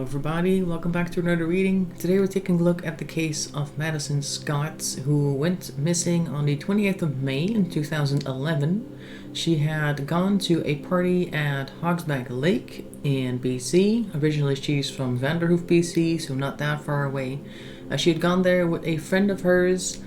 everybody, welcome back to another reading. Today we're taking a look at the case of Madison Scott, who went missing on the 20th of May in 2011. She had gone to a party at Hogback Lake in BC. Originally she's from Vanderhoof, BC, so not that far away. She had gone there with a friend of hers.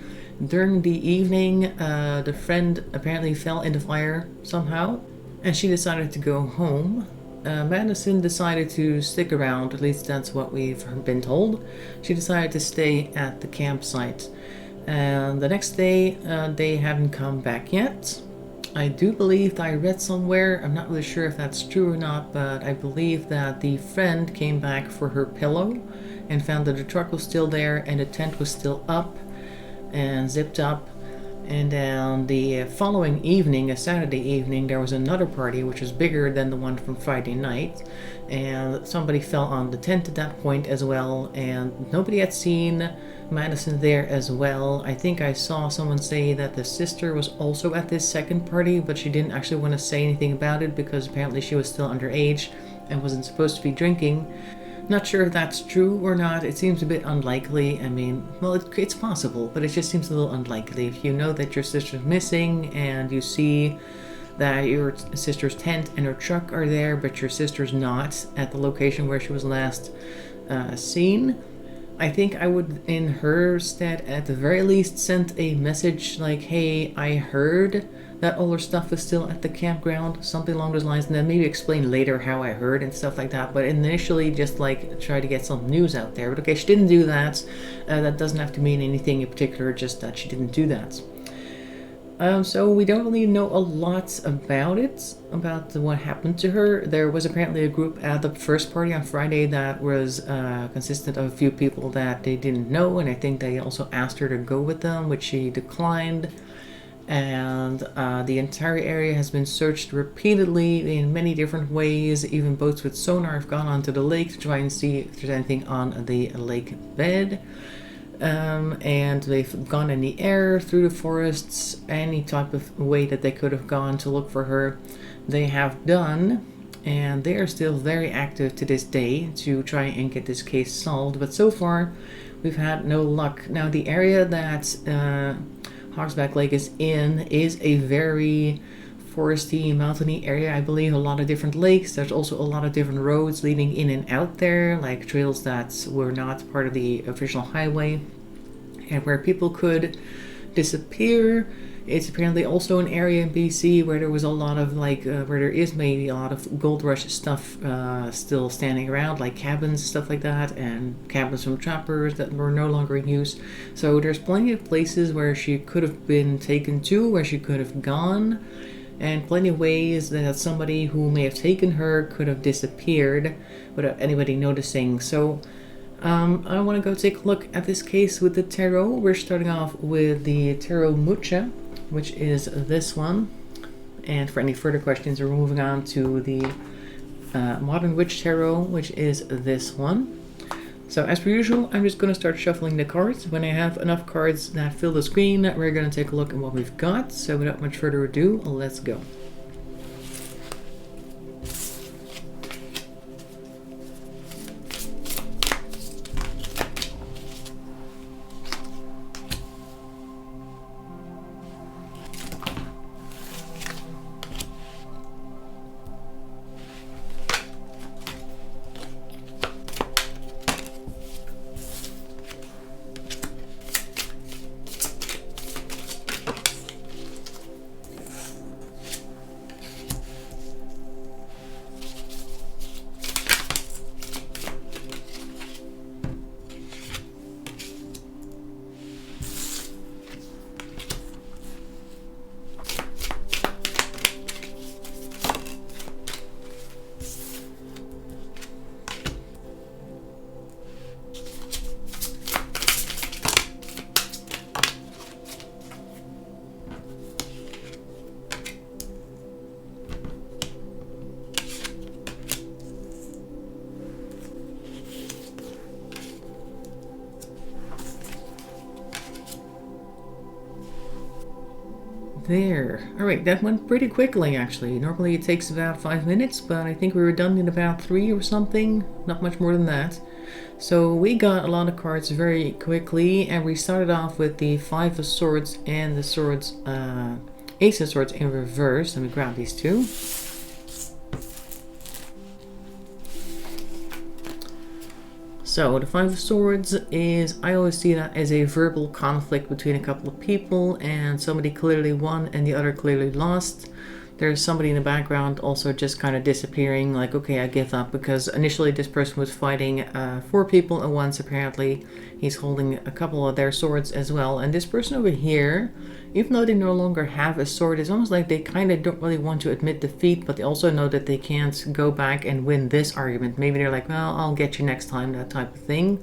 During the evening, the friend apparently fell in the fire somehow, and she decided to go home. Madison decided to stick around, at least that's what we've been told. She decided to stay at the campsite. And the next day, they hadn't come back yet. I do believe that I read somewhere, I'm not really sure if that's true or not, but I believe that the friend came back for her pillow and found that the truck was still there and the tent was still up and zipped up. And then the following evening, a Saturday evening, there was another party which was bigger than the one from Friday night, and somebody fell on the tent at that point as well, and nobody had seen Madison there as well. I think I saw someone say that the sister was also at this second party, but she didn't actually want to say anything about it because apparently she was still underage and wasn't supposed to be drinking. Not sure if that's true or not. It seems a bit unlikely. I mean, well, it's possible, but it just seems a little unlikely. If you know that your sister's missing and you see that your sister's tent and her truck are there, but your sister's not at the location where she was last seen, I think I would, in her stead, at the very least, send a message like, hey, I heard that all her stuff is still at the campground, something along those lines, and then maybe explain later how I heard and stuff like that, but initially just like try to get some news out there. But okay, she didn't do that. That doesn't have to mean anything in particular, just that she didn't do that. So we don't really know a lot about it, about what happened to her. There was apparently a group at the first party on Friday that was consisted of a few people that they didn't know, and I think they also asked her to go with them, which she declined. And the entire area has been searched repeatedly in many different ways. Even boats with sonar have gone onto the lake to try and see if there's anything on the lake bed. And they've gone in the air, through the forests, any type of way that they could have gone to look for her, they have done. And they are still very active to this day to try and get this case solved. But so far, we've had no luck. Now, the area that Hogback Lake is a very foresty, mountainy area. I believe a lot of different lakes. There's also a lot of different roads leading in and out there, like trails that were not part of the official highway, and where people could disappear. It's apparently also an area in BC where there was a lot of where there is maybe a lot of gold rush stuff still standing around, like cabins, stuff like that, and cabins from trappers that were no longer in use. So there's plenty of places where she could have been taken to, where she could have gone, and plenty of ways that somebody who may have taken her could have disappeared without anybody noticing. So I want to go take a look at this case with the tarot. We're starting off with the Tarot Mucha, which is this one, and for any further questions we're moving on to the Modern Witch Tarot, which is this one. So as per usual, I'm just going to start shuffling the cards. When I have enough cards that fill the screen, we're going to take a look at what we've got. So without much further ado, let's go. There. Alright, that went pretty quickly actually. Normally it takes about 5 minutes, but I think we were done in about 3 or something. Not much more than that. So we got a lot of cards very quickly, and we started off with the 5 of Swords and the Swords, Ace of Swords in reverse. Let me grab these two. So the 5 of Swords is, I always see that as a verbal conflict between a couple of people, and somebody clearly won and the other clearly lost. There's somebody in the background also just kind of disappearing, like, okay, I give up, because initially this person was fighting 4 people at once. Apparently he's holding a couple of their swords as well, and this person over here, even though they no longer have a sword, it's almost like they kind of don't really want to admit defeat, but they also know that they can't go back and win this argument. Maybe they're like, well, I'll get you next time, that type of thing.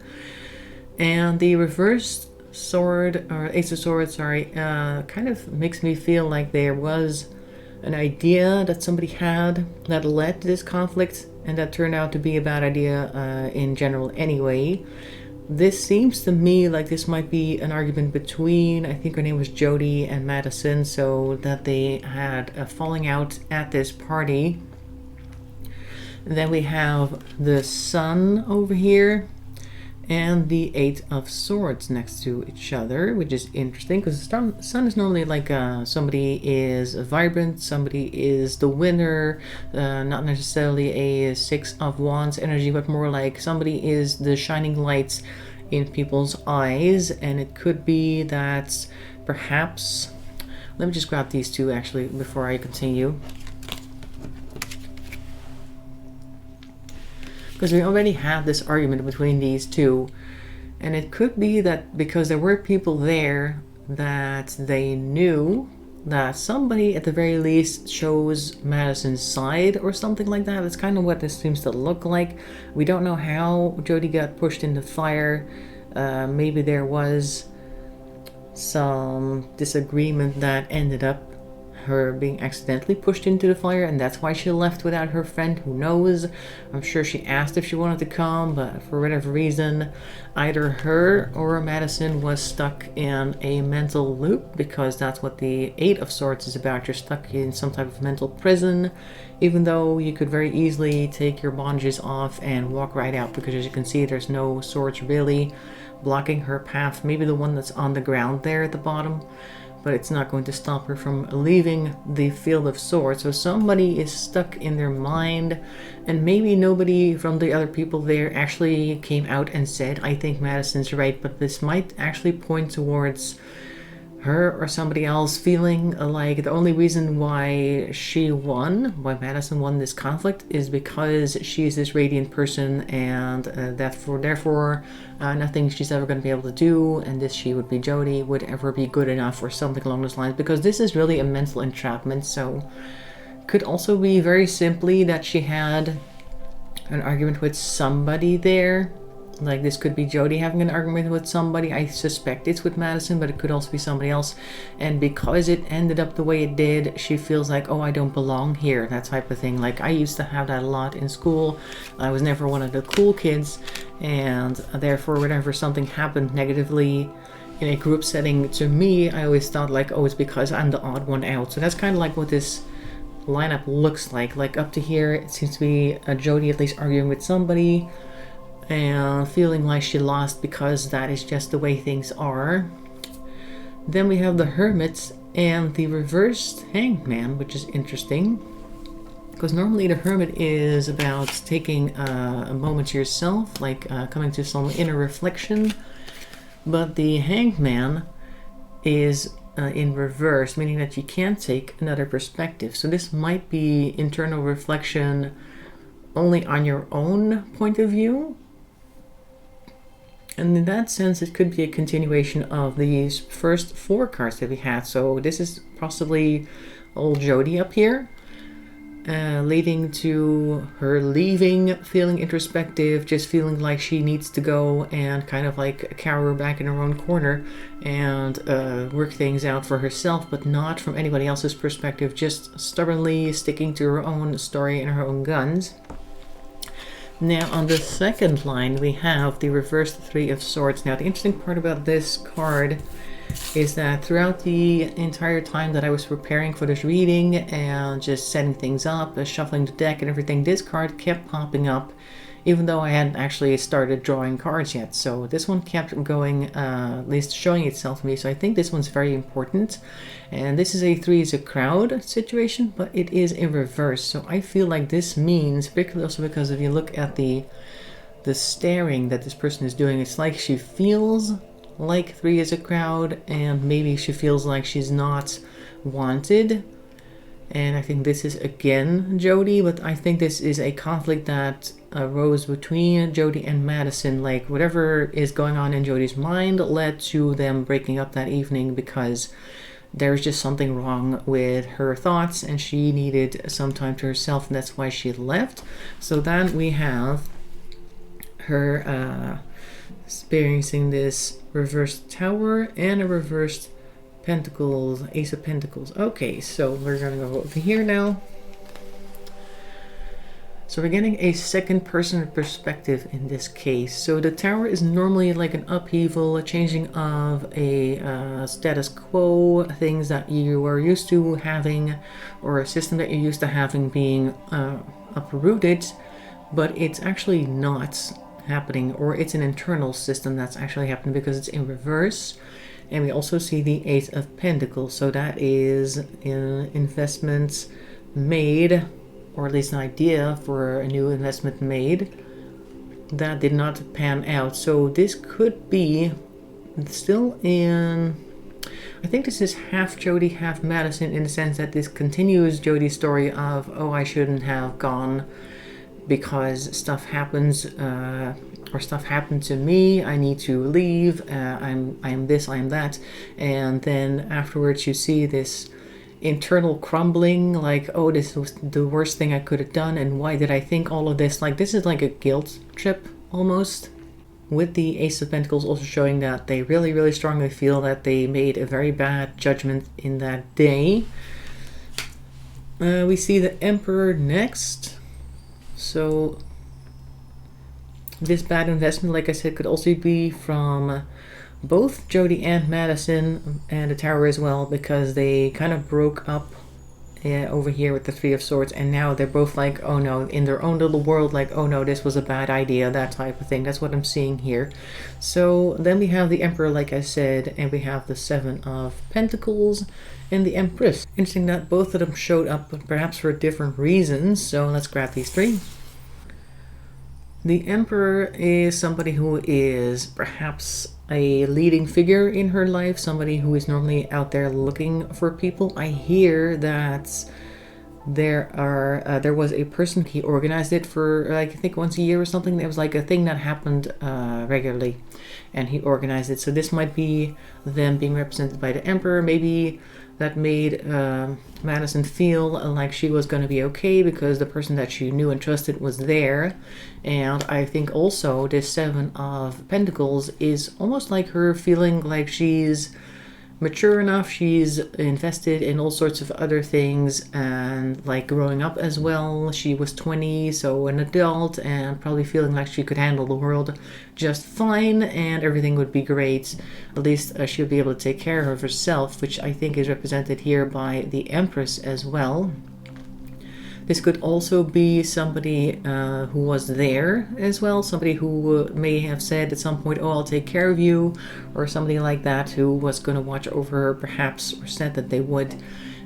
And the reversed sword, or Ace of Swords, sorry, kind of makes me feel like there was an idea that somebody had that led to this conflict, and that turned out to be a bad idea in general anyway. This seems to me like this might be an argument between, I think her name was Jody and Madison, so that they had a falling out at this party. And then we have the Sun over here and the 8 of Swords next to each other, which is interesting because the Sun is normally like somebody is vibrant, somebody is the winner, not necessarily a 6 of Wands energy, but more like somebody is the shining lights in people's eyes. And it could be that perhaps, let me just grab these two actually before I continue, because we already had this argument between these two, and it could be that because there were people there that they knew that somebody at the very least chose Madison's side or something like that. That's kind of what this seems to look like. We don't know how Jody got pushed in the fire. Maybe there was some disagreement that ended up her being accidentally pushed into the fire, and that's why she left without her friend. Who knows? I'm sure she asked if she wanted to come, but for whatever reason, either her or Madison was stuck in a mental loop, because that's what the 8 of Swords is about. You're stuck in some type of mental prison, even though you could very easily take your bondages off and walk right out, because as you can see, there's no swords really blocking her path. Maybe the one that's on the ground there at the bottom, but it's not going to stop her from leaving the field of swords. So somebody is stuck in their mind, and maybe nobody from the other people there actually came out and said, I think Madison's right, but this might actually point towards her or somebody else feeling like the only reason why she won, why Madison won this conflict, is because she's this radiant person, and therefore nothing she's ever going to be able to do, and this she would be Jody, would ever be good enough, or something along those lines, because this is really a mental entrapment. So could also be very simply that she had an argument with somebody there. Like, this could be Jody having an argument with somebody. I suspect it's with Madison, but it could also be somebody else. And because it ended up the way it did, she feels like, oh, I don't belong here, that type of thing. Like, I used to have that a lot in school. I was never one of the cool kids, and therefore whenever something happened negatively in a group setting to me, I always thought like, oh, it's because I'm the odd one out. So that's kind of like what this lineup looks like. Like, up to here, it seems to be Jody at least arguing with somebody and feeling like she lost because that is just the way things are. Then we have the Hermit and the reversed Hanged Man, which is interesting, because normally the Hermit is about taking a moment to yourself, like coming to some inner reflection, but the Hanged Man is in reverse, meaning that you can't take another perspective. So this might be internal reflection only on your own point of view. And in that sense, it could be a continuation of these first 4 cards that we had. So this is possibly old Jody up here, leading to her leaving, feeling introspective, just feeling like she needs to go and kind of like cower back in her own corner and work things out for herself, but not from anybody else's perspective, just stubbornly sticking to her own story and her own guns. Now on the second line we have the reversed 3 of Swords. Now the interesting part about this card is that throughout the entire time that I was preparing for this reading and just setting things up, shuffling the deck and everything, this card kept popping up even though I hadn't actually started drawing cards yet. So this one kept going, at least showing itself to me. So I think this one's very important. And this is a 3 is a crowd situation, but it is in reverse. So I feel like this means, particularly also because if you look at the staring that this person is doing, it's like she feels like 3 is a crowd, and maybe she feels like she's not wanted. And I think this is again Jody, but I think this is a conflict that arose between Jody and Madison. Like whatever is going on in Jody's mind led to them breaking up that evening because there's just something wrong with her thoughts and she needed some time to herself, and that's why she left. So then we have her experiencing this reversed tower and a reversed Pentacles, Ace of Pentacles. Okay, so we're gonna go over here now. So we're getting a second person perspective in this case. So the tower is normally like an upheaval, a changing of a status quo, things that you are used to having, or a system that you're used to having being uprooted, but it's actually not happening, or it's an internal system that's actually happening because it's in reverse. And we also see the Ace of Pentacles, so that is investments made, or at least an idea for a new investment made that did not pan out. So this could be still in, I think this is half Jody, half Madison, in the sense that this continues Jody's story of, oh, I shouldn't have gone because stuff happens, or stuff happened to me, I need to leave, I'm this, I'm that. And then afterwards you see this internal crumbling, like, oh, this was the worst thing I could have done, and why did I think all of this? Like, this is like a guilt trip almost, with the Ace of Pentacles also showing that they really, really strongly feel that they made a very bad judgment in that day. We see the Emperor next. So this bad investment, like I said, could also be from both Jody and Madison, and the Tower as well, because they kind of broke up over here with the 3 of Swords, and now they're both like, oh no, in their own little world, like, oh no, this was a bad idea, that type of thing. That's what I'm seeing here. So then we have the Emperor, like I said, and we have the 7 of Pentacles and the Empress. Interesting that both of them showed up, but perhaps for different reasons. So let's grab these 3. The Emperor is somebody who is perhaps a leading figure in her life, somebody who is normally out there looking for people. I hear that there was a person, he organized it for like, I think once a year or something. It was like a thing that happened regularly, and he organized it. So this might be them being represented by the Emperor. Maybe that made Madison feel like she was going to be okay because the person that she knew and trusted was there. And I think also this 7 of Pentacles is almost like her feeling like she's mature enough, she's invested in all sorts of other things, and like growing up as well. She was 20, so an adult, and probably feeling like she could handle the world just fine and everything would be great. At least she'll be able to take care of herself, which I think is represented here by the Empress as well. This could also be somebody who was there as well, somebody who may have said at some point, oh, I'll take care of you, or somebody like that who was going to watch over her perhaps, or said that they would,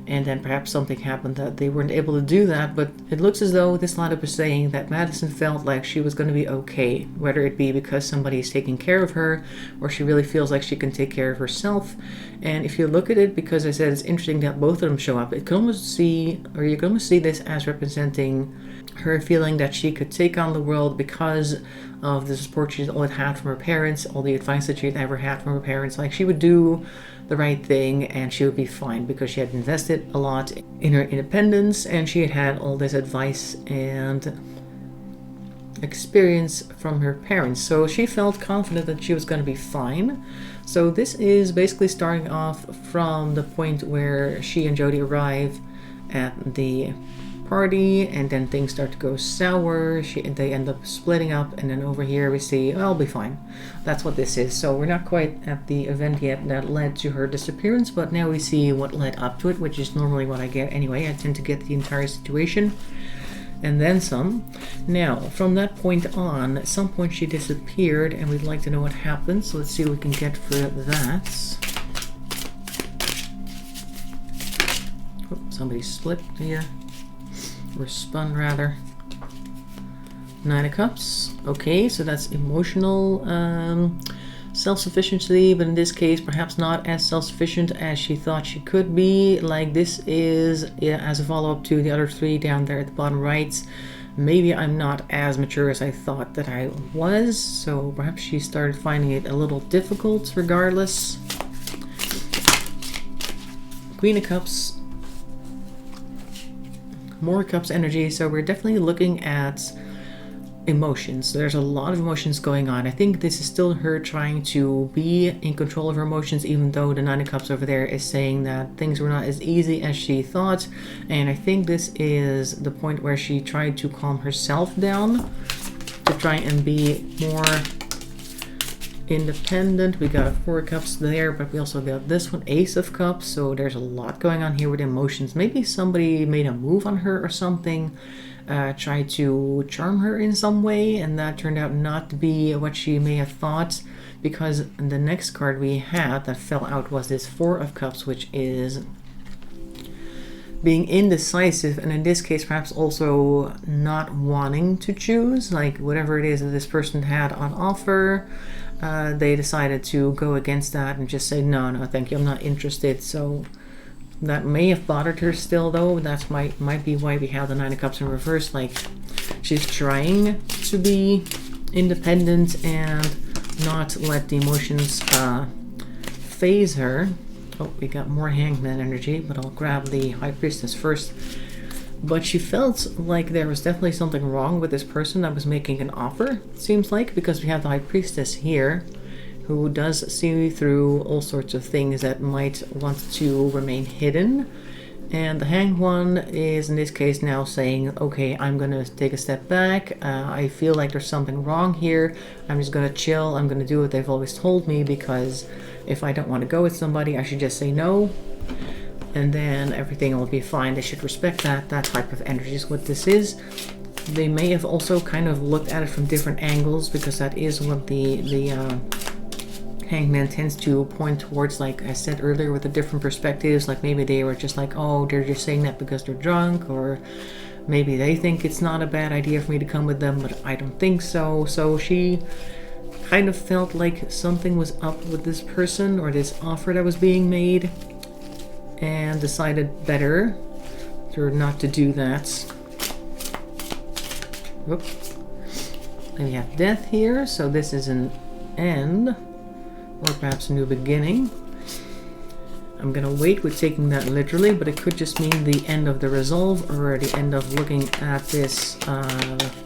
and then perhaps something happened that they weren't able to do that. But it looks as though this line-up is saying that Madison felt like she was going to be okay, whether it be because somebody is taking care of her, or she really feels like she can take care of herself. And if you look at it, because I said it's interesting that both of them show up, it can almost see, or you can almost see this as representing her feeling that she could take on the world because of the support she's always had from her parents, all the advice that she'd ever had from her parents. Like, she would do the right thing and she would be fine because she had invested a lot in her independence, and she had had all this advice and experience from her parents. So she felt confident that she was going to be fine. So this is basically starting off from the point where she and Jody arrive at the party, and then things start to go sour. They end up splitting up, and then over here we see, I'll be fine. That's what this is. So we're not quite at the event yet that led to her disappearance, but now we see what led up to it, which is normally what I get anyway. I tend to get the entire situation and then some. Now, from that point on, at some point she disappeared, and we'd like to know what happened, so let's see what we can get for that. Oh, somebody split here, or spun rather. Nine of Cups. Okay, so that's emotional self-sufficiency, but in this case perhaps not as self-sufficient as she thought she could be. Like this is, yeah, as a follow-up to the other three down there at the bottom right. Maybe I'm not as mature as I thought that I was, so perhaps she started finding it a little difficult regardless. Queen of Cups. More Cups energy, so we're definitely looking at emotions. There's a lot of emotions going on. I think this is still her trying to be in control of her emotions, even though the Nine of Cups over there is saying that things were not as easy as she thought. And I think this is the point where she tried to calm herself down to try and be more independent. We got a Four of Cups there, but we also got this one, Ace of Cups. So there's a lot going on here with emotions. Maybe somebody made a move on her or something. Tried to charm her in some way, and that turned out not to be what she may have thought, because the next card we had that fell out was this Four of Cups, which is being indecisive, and in this case perhaps also not wanting to choose, like whatever it is that this person had on offer. They decided to go against that and just say no thank you, I'm not interested. So that may have bothered her still, though. That might be why we have the Nine of Cups in reverse. Like, she's trying to be independent and not let the emotions phase her. Oh, we got more Hangman energy, but I'll grab the High Priestess first. But she felt like there was definitely something wrong with this person that was making an offer, it seems like, because we have the High Priestess here, who does see through all sorts of things that might want to remain hidden. And the Hanged One is in this case now saying, okay, I'm gonna take a step back. I feel like there's something wrong here. I'm just gonna chill. I'm gonna do what they've always told me, because if I don't want to go with somebody, I should just say no. And then everything will be fine. They should respect that. That type of energy is what this is. They may have also kind of looked at it from different angles, because that is what the Hangman tends to point towards, like I said earlier, with the different perspectives. Like maybe they were just like, oh, they're just saying that because they're drunk, or maybe they think it's not a bad idea for me to come with them, but I don't think so. So she kind of felt like something was up with this person or this offer that was being made, and decided better for not to do that. Whoop. And we have Death here, so this is an end. Or perhaps a new beginning. I'm gonna wait with taking that literally, but it could just mean the end of the resolve, or the end of looking at this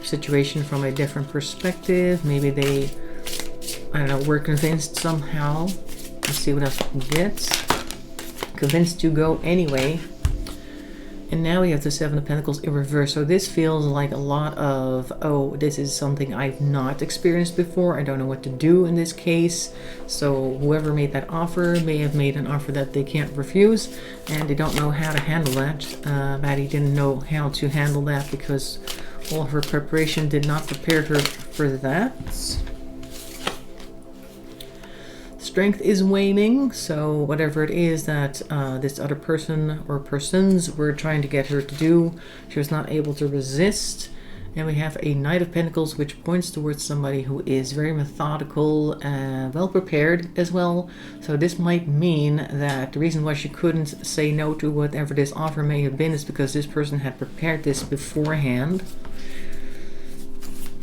situation from a different perspective. Maybe they, I don't know, were convinced somehow. Let's see what else we can get. Convinced to go anyway. And now we have the Seven of Pentacles in reverse. So this feels like a lot of, oh, this is something I've not experienced before. I don't know what to do in this case. So whoever made that offer may have made an offer that they can't refuse, and they don't know how to handle that. Maddy didn't know how to handle that because all of her preparation did not prepare her for that. Strength is waning, so whatever it is that this other person or persons were trying to get her to do, she was not able to resist. And we have a Knight of Pentacles, which points towards somebody who is very methodical and well prepared as well. So this might mean that the reason why she couldn't say no to whatever this offer may have been is because this person had prepared this beforehand.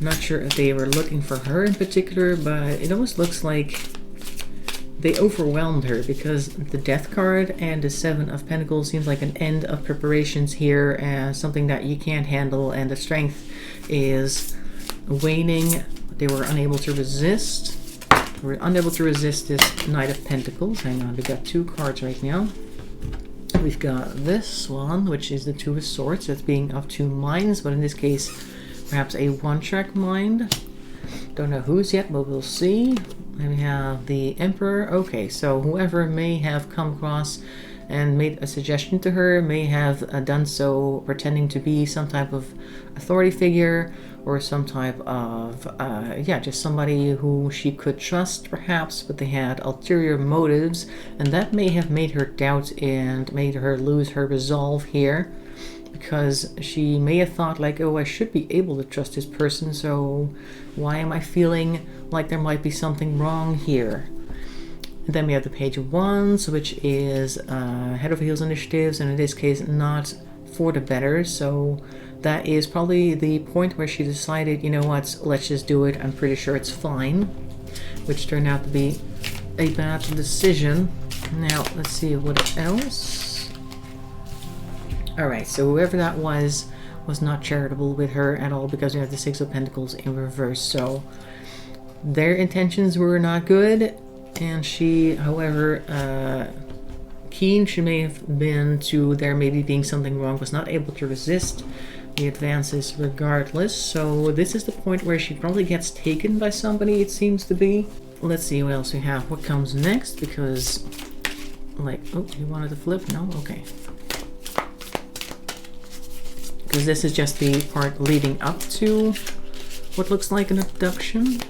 Not sure if they were looking for her in particular, but it almost looks like they overwhelmed her, because the Death card and the Seven of Pentacles seems like an end of preparations here, and something that you can't handle, and the strength is waning. They were unable to resist. We're unable to resist this Knight of Pentacles. Hang on, we got two cards right now. we've got this one, which is the Two of Swords. That's being of two minds, but in this case, perhaps a one-track mind. Don't know whose yet, but we'll see. And we have the Emperor. Okay, so whoever may have come across and made a suggestion to her may have done so pretending to be some type of authority figure or some type of, just somebody who she could trust perhaps, but they had ulterior motives, and that may have made her doubt and made her lose her resolve here, because she may have thought like, oh, I should be able to trust this person, so why am I feeling like there might be something wrong here? And then we have the Page of Wands, which is head over heels initiatives, and in this case not for the better, so that is probably the point where she decided, you know what, let's just do it, I'm pretty sure it's fine, which turned out to be a bad decision. Now let's see what else. Alright, so whoever that was not charitable with her at all, because we have the Six of Pentacles in reverse, so their intentions were not good, and she, however keen she may have been to there maybe being something wrong, was not able to resist the advances regardless. So this is the point where she probably gets taken by somebody, it seems to be. Let's see what else we have, what comes next, because like, oh, you wanted to flip? No? Okay. Because this is just the part leading up to what looks like an abduction.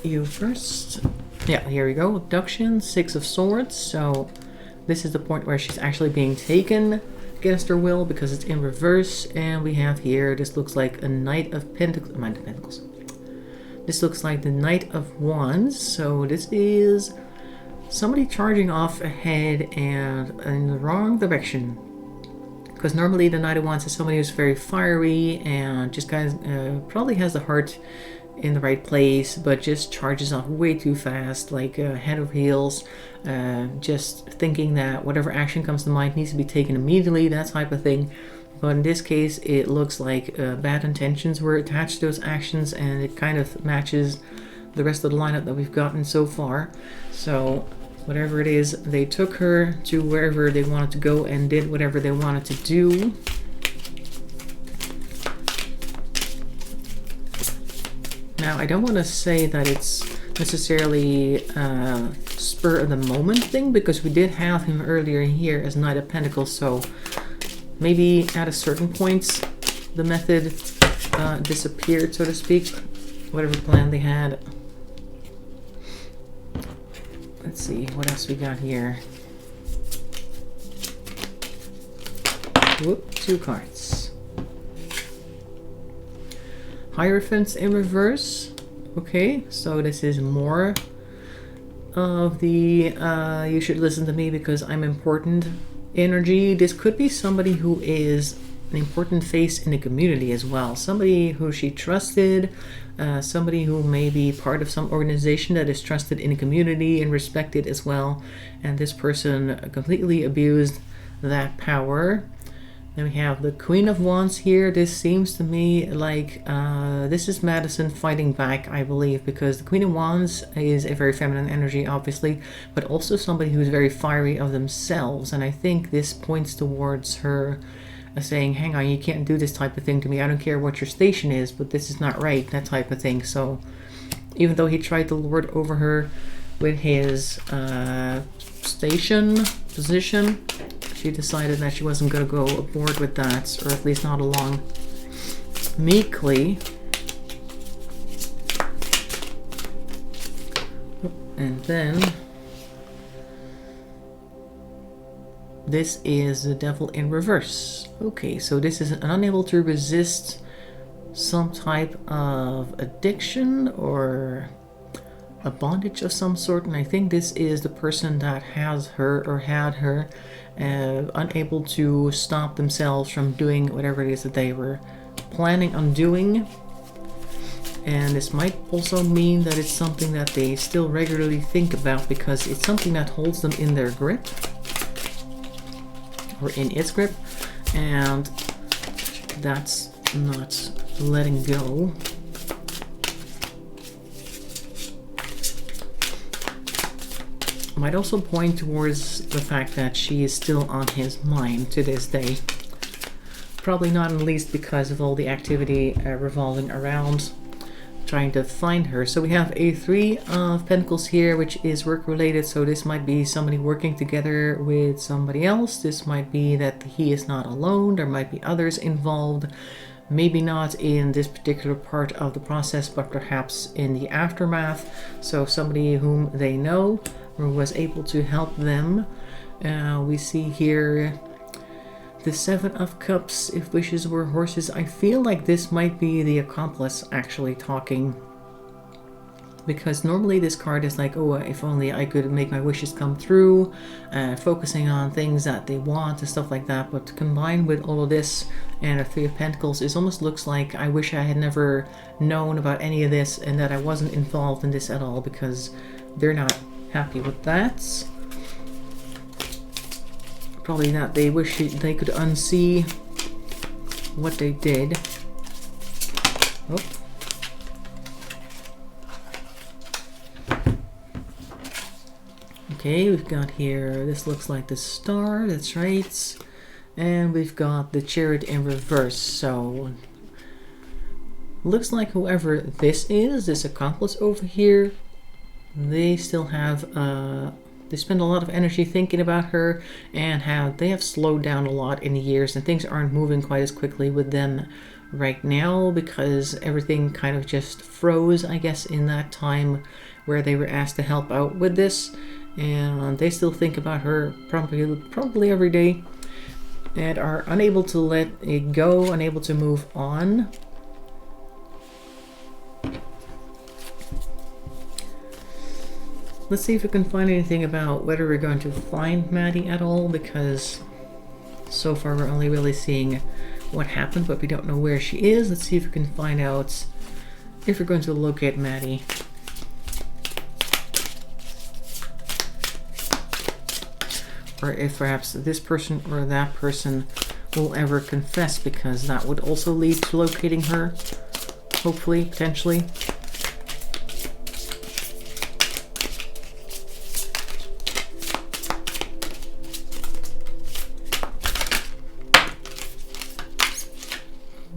You first. Yeah, here we go. Abduction, Six of Swords. So this is the point where she's actually being taken against her will because it's in reverse. And we have here, this looks like a Knight of Pentacles. This looks like the Knight of Wands. So this is somebody charging off ahead and in the wrong direction. Because normally the Knight of Wands is somebody who's very fiery and just kind of probably has the heart in the right place, but just charges off way too fast, like head over heels, just thinking that whatever action comes to mind needs to be taken immediately, that type of thing. But in this case, it looks like bad intentions were attached to those actions, and it kind of matches the rest of the lineup that we've gotten so far. So whatever it is, they took her to wherever they wanted to go and did whatever they wanted to do. Now, I don't want to say that it's necessarily spur of the moment thing, because we did have him earlier here as Knight of Pentacles, so maybe at a certain point the method disappeared, so to speak, whatever plan they had. Let's see, what else we got here? Whoop, two cards. Hierophants in reverse. Okay, so this is more of the you should listen to me because I'm important energy. This could be somebody who is an important face in the community as well. Somebody who she trusted, somebody who may be part of some organization that is trusted in the community and respected as well. And this person completely abused that power. Then we have the Queen of Wands here. This seems to me like this is Madison fighting back, I believe, because the Queen of Wands is a very feminine energy, obviously, but also somebody who's very fiery of themselves. And I think this points towards her saying, hang on, you can't do this type of thing to me. I don't care what your station is, but this is not right, that type of thing. So even though he tried to lord over her with his position, she decided that she wasn't going to go aboard with that, or at least not along meekly. And then this is the Devil in reverse. Okay, so this is unable to resist some type of addiction or a bondage of some sort, and I think this is the person that has her or had her unable to stop themselves from doing whatever it is that they were planning on doing. And this might also mean that it's something that they still regularly think about, because it's something that holds them in their grip, or in its grip, and that's not letting go. might also point towards the fact that she is still on his mind to this day. Probably not least because of all the activity revolving around trying to find her. So we have a 3 of Pentacles here, which is work related. So this might be somebody working together with somebody else. This might be that he is not alone. There might be others involved. Maybe not in this particular part of the process, but perhaps in the aftermath. So somebody whom they know or was able to help them. We see here the 7 of Cups, if wishes were horses. I feel like this might be the accomplice actually talking. Because normally this card is like, oh, if only I could make my wishes come through, focusing on things that they want and stuff like that. But combined with all of this and a 3 of Pentacles, it almost looks like I wish I had never known about any of this and that I wasn't involved in this at all, because they're not happy with that. Probably that they wish they could unsee what they did. Oh. Okay, we've got here, this looks like the Star, that's right. And we've got the Chariot in reverse, so looks like whoever this is, this accomplice over here, they still have, they spend a lot of energy thinking about her, and they have slowed down a lot in the years, and things aren't moving quite as quickly with them right now because everything kind of just froze, I guess, in that time where they were asked to help out with this. And they still think about her probably every day and are unable to let it go, unable to move on. Let's see if we can find anything about whether we're going to find Maddie at all, because so far we're only really seeing what happened, but we don't know where she is. Let's see if we can find out if we're going to locate Maddie. Or if perhaps this person or that person will ever confess, because that would also lead to locating her, hopefully, potentially.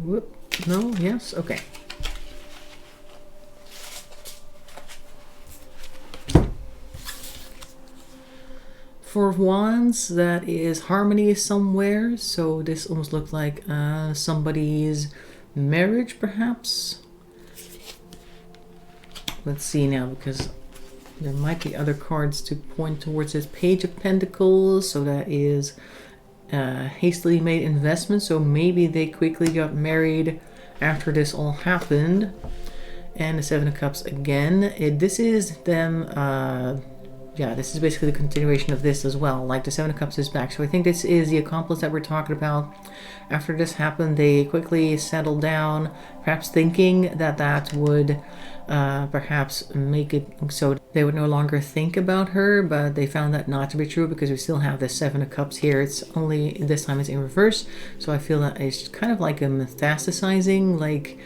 Whoop, no, yes, okay. For Wands, that is harmony somewhere, so this almost looks like somebody's marriage, perhaps. Let's see now, because there might be other cards to point towards this. Page of Pentacles, so that is hastily made investment, so maybe they quickly got married after this all happened. And the 7 of Cups again. This is them... yeah, this is basically the continuation of this as well. Like the 7 of Cups is back. So I think this is the accomplice that we're talking about. After this happened, they quickly settled down, perhaps thinking that that would perhaps make it so they would no longer think about her, but they found that not to be true because we still have the 7 of Cups here. It's only, this time it's in reverse. So I feel that it's kind of like a metastasizing, like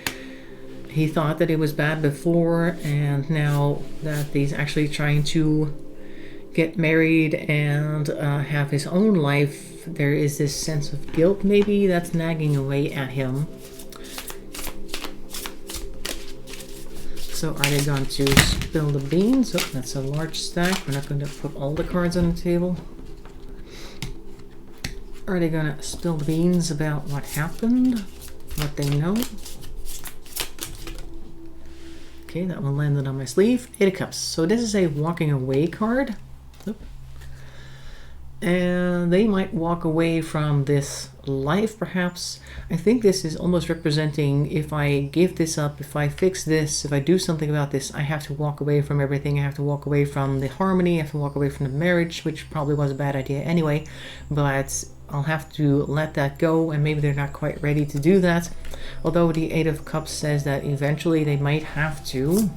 he thought that it was bad before, and now that he's actually trying to get married and have his own life, there is this sense of guilt maybe that's nagging away at him. So are they going to spill the beans? Oh, that's a large stack. We're not going to put all the cards on the table. Are they going to spill the beans about what happened? What they know? Okay, that one landed on my sleeve. 8 of Cups. So this is a walking away card. And they might walk away from this life, perhaps. I think this is almost representing, if I give this up, if I fix this, if I do something about this, I have to walk away from everything. I have to walk away from the harmony. I have to walk away from the marriage, which probably was a bad idea anyway. But I'll have to let that go, and maybe they're not quite ready to do that. Although the 8 of Cups says that eventually they might have to.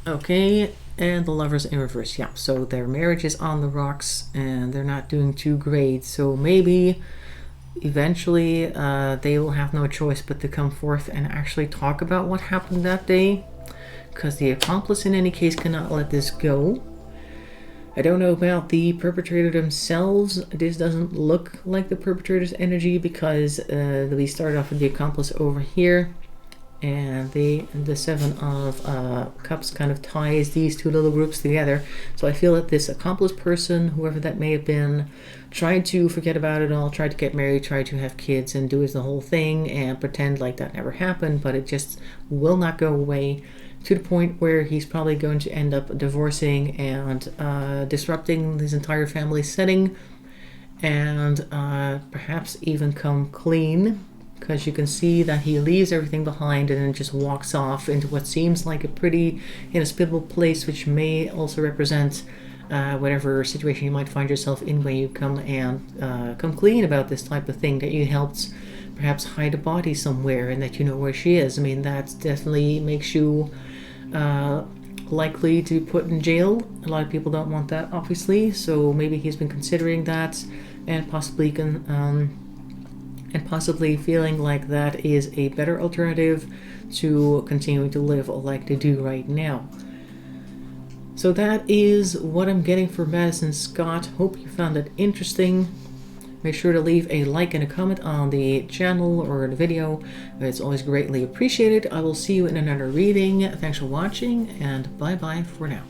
Okay, and the Lovers in reverse. Yeah, so their marriage is on the rocks and they're not doing too great. So maybe eventually they will have no choice but to come forth and actually talk about what happened that day, because the accomplice in any case cannot let this go. I don't know about the perpetrator themselves. This doesn't look like the perpetrator's energy, because we started off with the accomplice over here, and the Seven of Cups kind of ties these two little groups together. So I feel that this accomplice person, whoever that may have been, tried to forget about it all, tried to get married, tried to have kids and do the whole thing and pretend like that never happened, but it just will not go away, to the point where he's probably going to end up divorcing and disrupting his entire family setting, and perhaps even come clean, because you can see that he leaves everything behind and then just walks off into what seems like a pretty inhospitable place, which may also represent whatever situation you might find yourself in when you come and come clean about this type of thing, that you helped perhaps hide a body somewhere and that you know where she is. I mean, that definitely makes you likely to be put in jail. A lot of people don't want that, obviously, so maybe he's been considering that, and possibly feeling like that is a better alternative to continuing to live like they do right now. So that is what I'm getting for Madison Scott. Hope you found it interesting. Make sure to leave a like and a comment on the channel or the video. It's always greatly appreciated. I will see you in another reading. Thanks for watching, and bye-bye for now.